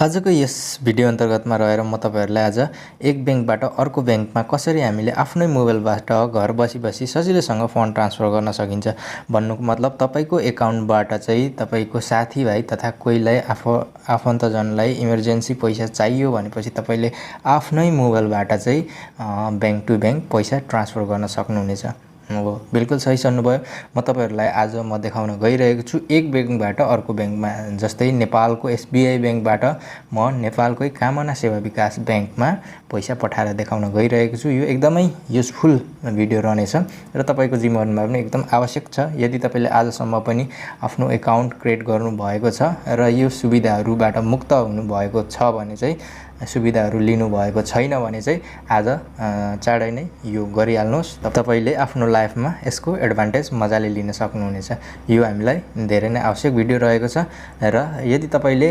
आजको यस भिडियो अन्तर्गतमा रहेर म तपाईहरुलाई आज एक बैंकबाट अर्को बैंकमा कसरी हामीले आफ्नै मोबाइलबाट घर बसी सजिलैसँग फन्ड ट्रान्सफर गर्न सकिन्छ भन्नुको मतलब तपाईको एकाउन्टबाट चाहिँ तपाईको साथीभाइ तथा कोहीलाई आफन्तजनलाई इमर्जेन्सी पैसा चाहियो भनेपछि तपाईले आफ्नै मोबाइलबाट चाहिँ बैंक टु बैंक पैसा ट्रान्सफर गर्न सक्नुहुनेछ। हो, बिल्कुल सही सुन्नुभयो। म तपाईहरुलाई आज म देखाउन गइरहेको छु एक बैंकबाट अर्को बैंकमा, जस्तै नेपालको एसबीआई बैंकबाट म नेपालकै कामना सेवा विकास बैंकमा पैसा पठाएर देखाउन गइरहेको छु। यो एकदमै युजफुल भिडियो रहनेछ र तपाईको जीवनमा पनि एकदम आवश्यक छ। यदि तपाईले आजसम्म पनि आफ्नो एकाउन्ट क्रिएट गर्नु भएको छ र यो सुविधाहरुबाट मुक्त हुनु भएको छ भने चाहिँ सुविधाहरु लिनु भएको छैन भने चाहिँ आज चाँडै नै यो गरिहाल्नुस्। तपाईले आफ्नो लाइफमा यसको एडभान्टेज मजाले लिन सक्नुहुनेछ। यो हामीलाई धेरै नै आवश्यक भिडियो रहेको छ र यदि तपाईले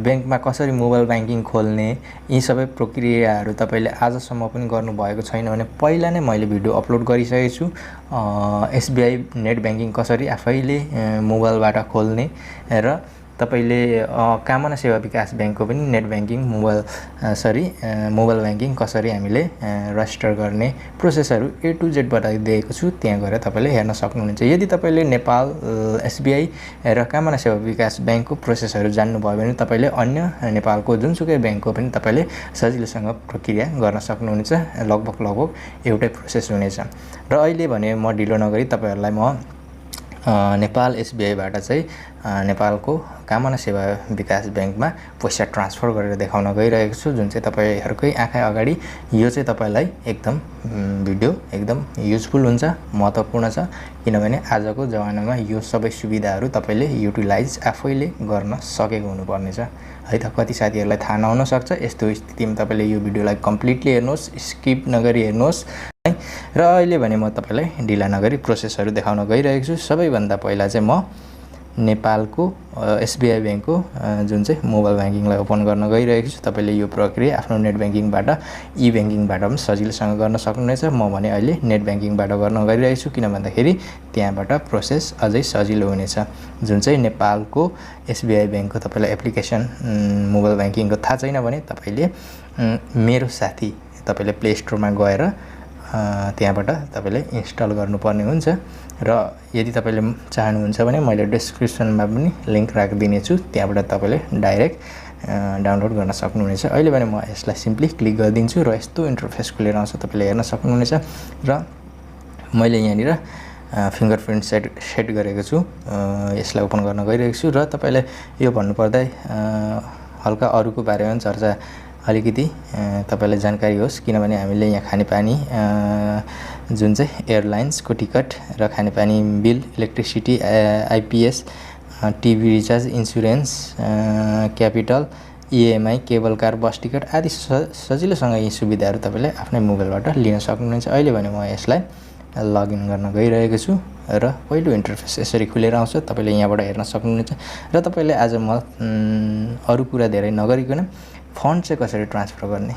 बैंकमा कसरी मोबाइल बैंकिङ खोल्ने यी सबै प्रक्रियाहरु तपाईले आजसम्म पनि गर्नु भएको छैन भने पहिला नै मैले भिडियो अपलोड गरिसकेको छु। एसबीआई नेट बैंकिङ कसरी आफैले मोबाइलबाट खोल्ने र तपाईले कामना सेवा विकास बैंकको पनि नेट बैंकिङ मोबाइल बैंकिङ कसरी हामीले रजिस्टर गर्ने प्रोसेसहरु ए टु जेड बताइदिएको छु। त्यहाँ गएर तपाईले हेर्न सक्नुहुन्छ। यदि तपाईले नेपाल एसबीआई र कामना सेवा विकास बैंकको प्रोसेसहरु जान्नु भयो भने तपाईले अन्य नेपालको जुनसुकै बैंकको पनि तपाईले सजिलोसँग प्रक्रिया गर्न सक्नुहुनेछ। लगभग एउटै प्रोसेस हुनेछ। र अहिले भने म ढिलो नगरी तपाईहरुलाई म नेपाल एसबीआई बाट चाहिँ नेपालको कामना सेवा विकास बैंकमा पैसा ट्रान्सफर गरेर देखाउन गइरहेको छु, जुन चाहिँ तपाईहरुकै आँखा अगाडि यो चाहिँ तपाईलाई एकदम भिडियो एकदम युजफुल हुन्छ, महत्त्वपूर्ण छ। किनभने आजको जमानामा यो सबै सुविधाहरु तपाईले युटिलाइज आफैले गर्न सकेको हुनुपर्ने छ है त। कति साथीहरुलाई थाहा नहुन सक्छ। यस्तो स्थितिमा तपाईले यो भिडियोलाई कम्प्लिटली हेर्नुस्, स्किप नगरी हेर्नुस् है। र अहिले भने म तपाईलाई ढिला नगरी प्रोसेसहरु देखाउन गइरहेको छु। सबैभन्दा पहिला चाहिँ म नेपालको एसबीआई बैंकको जुन चाहिँ मोबाइल बैंकिङलाई ओपन गर्न गइरहेको छु। तपाईले यो प्रक्रिया आफ्नो नेट बैंकिङबाट ई बैंकिङबाट पनि सजिलोसँग गर्न सक्नुहुनेछ। म भने अहिले नेट बैंकिङबाट गर्न गइरहेको छु, किन भन्दाखेरि त्यहाँबाट प्रोसेस अझै सजिलो हुनेछ। जुन चाहिँ नेपालको एसबीआई बैंकको तपाईलाई एप्लिकेसन मोबाइल बैंकिङको थाहा छैन भने तपाईले मेरो साथी तपाईले प्ले स्टोरमा गएर त्यहाँबाट तपाईले इन्स्टल गर्नुपर्ने हुन्छ। र यदि तपाईले चाहनुहुन्छ भने मैले डिस्क्रिप्सनमा पनि लिंक राखिदिने छु, त्यहाँबाट तपाईले डाइरेक्ट डाउनलोड गर्न सक्नुहुनेछ। अहिले भने म यसलाई सिम्पली क्लिक गरिदिन्छु र यस्तो इन्टरफेस खुलेर आउँछ, तपाईले हेर्न सक्नुहुनेछ। र मैले यहाँनिर फिंगरप्रिन्ट सेट गरेको छु, यसलाई ओपन गर्न गइरहेको छु। र तपाईले यो भन्नुपर्दा हल्का अरुको बारेमा चर्चा अलिकति तपाईलाई जानकारी होस्, किनभने हामीले यहाँ खानेपानी जुन चाहिँ एयरलाइन्सको टिकट र खानेपानी bill, electricity, IPS, TV recharge, insurance, capital, EMI, cable car, बस टिकट आदि सजिलोसँग यी सुविधाहरु तपाईले आफ्नै मोबाइलबाट लिन सक्नुहुन्छ। अहिले भने म यसलाई लगइन गर्न गइरहेको छु र पहिलो इन्टरफेस यसरी खुलेर आउँछ, तपाईले यहाँबाट हेर्न सक्नुहुन्छ। र तपाईले आज म अरु कुरा धेरै नगरिकन फन्ड चाहिँ कसरी ट्रान्सफर गर्ने,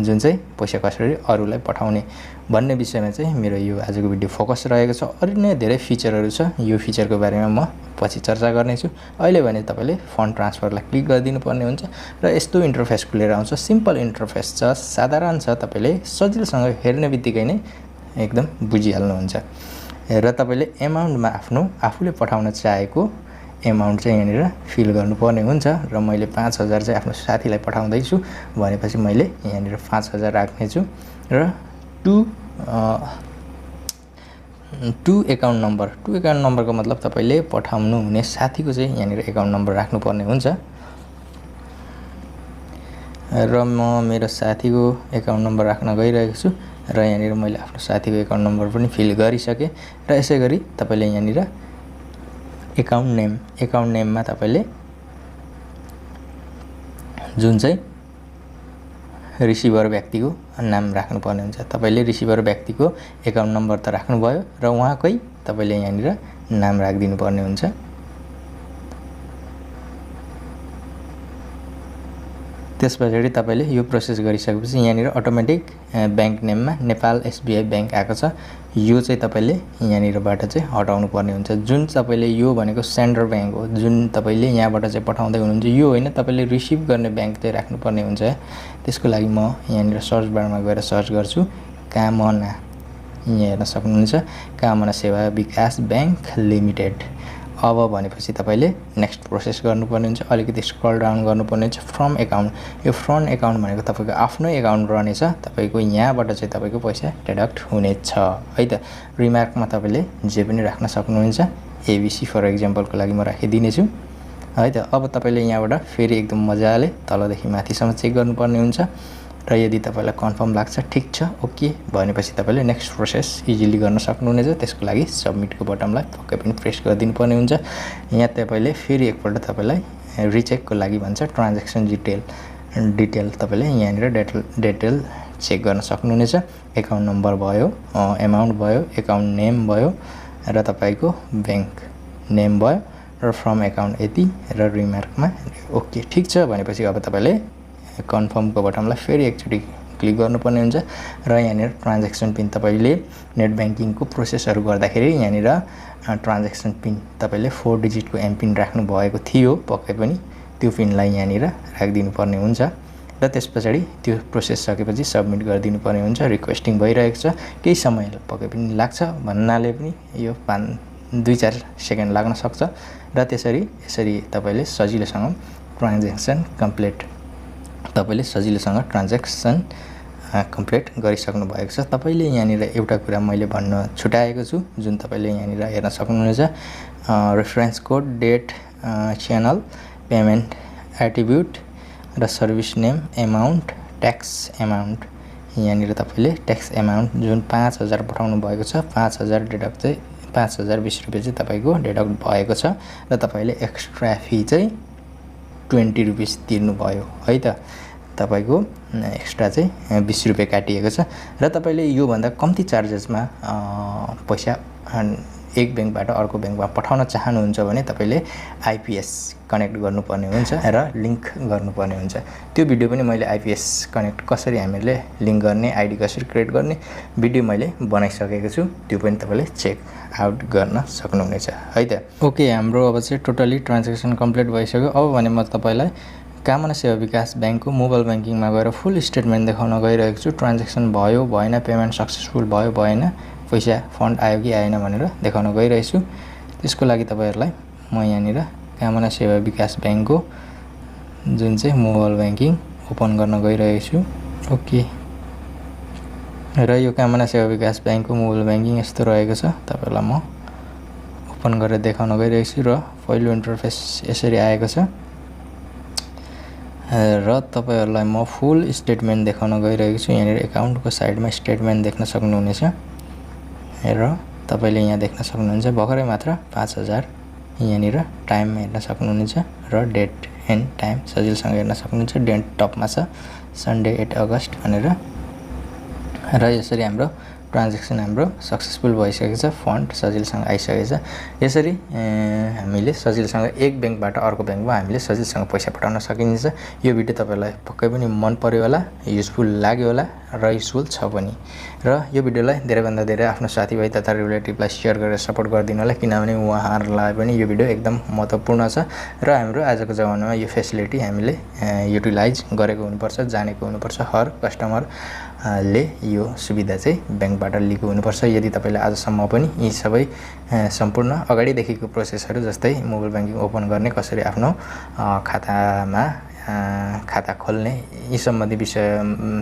जुन चाहिँ पैसा कसरी अरूलाई पठाउने भन्ने विषयमा चाहिँ मेरो यो आजको भिडियो फोकस रहेको छ। अरु नै धेरै फिचरहरु छ, यो फिचरको बारेमा म पछि चर्चा गर्ने छु। अहिले भने तपाईले फन्ड ट्रान्सफरलाई क्लिक गरिदिनु पर्ने हुन्छ र यस्तो इन्टरफेस खुलेर आउँछ। सिम्पल इन्टरफेस छ, साधारण छ, तपाईले सजिलोसँग हेर्नेबित्तिकै नै एकदम बुझिहाल्नुहुन्छ। र तपाईले एमाउन्टमा आफूले पठाउन चाहेको एमाउन्ट चाहिँ यहाँनिर फिल गर्नुपर्ने हुन्छ। र मैले 5000 चाहिँ आफ्नो साथीलाई पठाउँदै छु भनेपछि मैले यहाँनिर 5000 राख्ने छु। र टु एकाउन्ट नम्बरको मतलब तपाईले पठाउनु हुने साथीको चाहिँ यहाँनिर एकाउन्ट नम्बर राख्नुपर्ने हुन्छ। र म मेरो साथीको एकाउन्ट नम्बर राख्न गइरहेको छु र यहाँनिर मैले आफ्नो साथीको एकाउन्ट नम्बर पनि फिल गरिसके। र यसैगरी तपाईले यहाँनिर एकाउन्ट नेममा तपाईले जुन चाहिँ रिसिभर व्यक्तिको नाम राख्नुपर्ने हुन्छ। तपाईले रिसिभर व्यक्तिको एकाउन्ट नम्बर त राख्नुभयो र उहाँकै तपाईले यहाँनिर नाम राखिदिनु पर्ने हुन्छ। त्यसपछि तपाईले यो प्रोसेस गरिसकेपछि यहाँनिर अटोमेटिक बैंक नेममा नेपाल एसबीआई बैंक आएको छ। यो चाहिँ तपाईले यहाँनिरबाट चाहिँ हटाउनु पर्ने हुन्छ। जुन तपाईले यो भनेको सेन्डर बैंक हो, जुन तपाईले यहाँबाट चाहिँ पठाउँदै हुनुहुन्छ यो होइन, तपाईले रिसिभ गर्ने बैंक चाहिँ राख्नुपर्ने हुन्छ। त्यसको लागि म यहाँनिर सर्च बारमा गएर सर्च गर्छु कामना। यहाँ हेर्न सक्नुहुन्छ कामना सेवा विकास बैंक लिमिटेड। अब भनेपछि तपाईले नेक्स्ट प्रोसेस गर्नुपर्ने हुन्छ। अलिकति स्क्रल डाउन गर्नुपर्ने हुन्छ। फ्रम एकाउन्ट, यो फ्रन्ट एकाउन्ट भनेको तपाईको आफ्नै एकाउन्ट रहनेछ। तपाईको यहाँबाट चाहिँ तपाईको पैसा डिडक्ट हुनेछ है त। रिमार्कमा तपाईले जे पनि राख्न सक्नुहुन्छ। एबीसी फर एक्जाम्पलको लागि म राखिदिने छु है त। अब तपाईले यहाँबाट फेरि एकदम मजाले तलदेखि माथिसम्म चेक गर्नुपर्ने हुन्छ र यदि तपाईलाई कन्फर्म लाग्छ ठिक छ ओके भनेपछि तपाईले नेक्स्ट प्रोसेस इजिली गर्न सक्नुहुनेछ। त्यसको लागि सबमिटको बटनलाई पक्कै पनि प्रेस गरिदिनु पर्ने हुन्छ। यहाँ तपाईले फेरि एकपल्ट तपाईलाई रिचेकको लागि भन्छ ट्रान्ज्याक्सन डिटेल तपाईले यहाँनिर डिटेल चेक गर्न सक्नुहुनेछ। एकाउन्ट नम्बर भयो, एमाउन्ट भयो, एकाउन्ट नेम भयो र तपाईको बैंक नेम भयो र फ्रम एकाउन्ट यति र रिमार्कमा ओके ठिक छ भनेपछि अब तपाईले कन्फर्मको बटनलाई फेरि एकचोटि क्लिक गर्नुपर्ने हुन्छ र यहाँनिर ट्रान्ज्याक्सन पिन तपाईले नेट ब्याङ्किङको प्रोसेसहरु गर्दाखेरि यहाँनिर ट्रान्ज्याक्सन पिन तपाईले 4 डिजिटको एमपिन राख्नु भएको थियो पक्कै पनि त्यो पिनलाई यहाँनिर राखिदिनु पर्ने हुन्छ र त्यसपछि त्यो प्रोसेस सकेपछि सबमिट गरिदिनु पर्ने हुन्छ। रिक्वेस्टिङ भइरहेको छ, केही समय पक्कै पनि लाग्छ भन्नाले पनि यो 2-4 सेकेन्ड लाग्न सक्छ र यसरी तपाईले सजिलोसँग ट्रान्ज्याक्सन कम्प्लिट गरिसक्नु भएको छ। तपाईले यहाँनिर एउटा कुरा मैले भन्न छुटाएको छु जुन तपाईले यहाँनिर हेर्न सक्नुहुनेछ reference code, date, channel, payment attribute र service name, amount, tax amount. यहाँनिर तपाईले ट्याक्स एमाउन्ट जुन 5000 पठाउनु भएको छ 5000 डिडक्ट चाहिँ 5020 रुपैयाँ चाहिँ तपाईको डिडक्ट भएको छ र तपाईले एक्स्ट्रा फी चाहिँ 20 रुपैयाँ तिर्नु भयो है त। तपाईको एक्स्ट्रा चाहिँ 20 रुपैयाँ काटिएको छ र तपाईले यो भन्दा कम्ती चार्जेसमा पैसा एक बैंकबाट अर्को बैंकमा पठाउन चाहनुहुन्छ भने तपाईले आईपीएस कनेक्ट गर्नुपर्ने हुन्छ र लिंक गर्नुपर्ने हुन्छ। त्यो भिडियो पनि मैले आईपीएस कनेक्ट कसरी हामीले लिंक गर्ने, आईडी कसरी क्रिएट गर्ने भिडियो मैले बनाइसकेको छु। त्यो पनि तपाईले चेक आउट गर्न सक्नुहुनेछ है त। ओके, हाम्रो अब चाहिँ टोटली ट्रान्ज्याक्सन कम्प्लिट भइसक्यो। अब भने म तपाईलाई कामना सेवा विकास बैंकको मोबाइल बैंकिङमा गएर फुल स्टेटमेन्ट देखाउन गइरहेको छु। ट्रान्ज्याक्सन भयो भएन, पेमेन्ट सक्सेसफुल भयो भएन, पैसा फन्ड आयो कि आएन भनेर देखाउन गइरहेछु। त्यसको लागि तपाईहरुलाई म यहाँनिर कामना सेवा विकास बैंकको जुन चाहिँ मोबाइल बैंकिङ ओपन गर्न गइरहेको छु। ओके, र यो कामना सेवा विकास बैंकको मोबाइल बैंकिङ यस्तो रहेको छ। तपाईहरुलाई म ओपन गरेर देखाउन गइरहेको छु र पहिलो इन्टरफेस यसरी आएको छ र तपाईहरुलाई म फुल स्टेटमेन्ट देखाउन गइरहेको छु। यहाँनिर एकाउन्टको साइडमा स्टेटमेन्ट देख्न सक्नुहुनेछ र तपाईले यहाँ देख्न सक्नुहुन्छ भर्खरै मात्र 5000 यहाँनिर टाइम हेर्न सक्नुहुनेछ र डेट एन्ड टाइम सजिलोसँग हेर्न सक्नुहुन्छ। डेट टपमा छ सन्डे 8 अगस्त भनेर र यसरी हाम्रो ट्रान्ज्याक्सन हाम्रो सक्सेसफुल भइसकेको छ। फन्ड सजिलोसँग आइसकेको छ। यसरी हामीले सजिलोसँग एक बैंकबाट अर्को बैंकमा हामीले सजिलोसँग पैसा पठाउन सकिन्छ। यो भिडियो तपाईलाई पक्कै पनि मन पर्यो होला, युजफुल लाग्यो होला र युजफुल छ पनि। र यो भिडियोलाई धेरै भन्दा धेरै आफ्नो साथीभाइ तथा रिलेटिभलाई शेयर गरेर सपोर्ट गरिदिनु होला, किनभने उहाँहरुलाई पनि यो भिडियो एकदम महत्त्वपूर्ण छ र हाम्रो आजको जमानामा यो फेसिलिटी हामीले युटिलाइज गरेको हुनुपर्छ, जानेको हुनुपर्छ। हर कस्टमर ले यो सुविधा चाहिँ बैंकबाट लिएको हुनुपर्छ। यदि तपाईले आजसम्म पनि यी सबै सम्पूर्ण अगाडिदेखिको प्रोसेसहरु जस्तै मोबाइल बैंकिङ ओपन गर्ने, कसरी आफ्नो खातामा खाता खोल्ने, यी सम्बन्धी विषय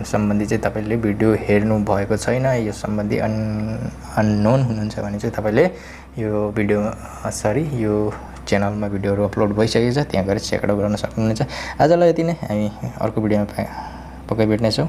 सम्बन्धी चाहिँ तपाईले भिडियो हेर्नु भएको छैन, यो सम्बन्धी अननोन हुनुहुन्छ भने चाहिँ तपाईले यो भिडियो यो च्यानलमा भिडियोहरु अपलोड भइसकेको छ, त्यहाँ गएर चेक आउट गर्न सक्नुहुनेछ। आजलाई यति नै, हामी अर्को भिडियोमा पक्कै भेट्नेछौँ।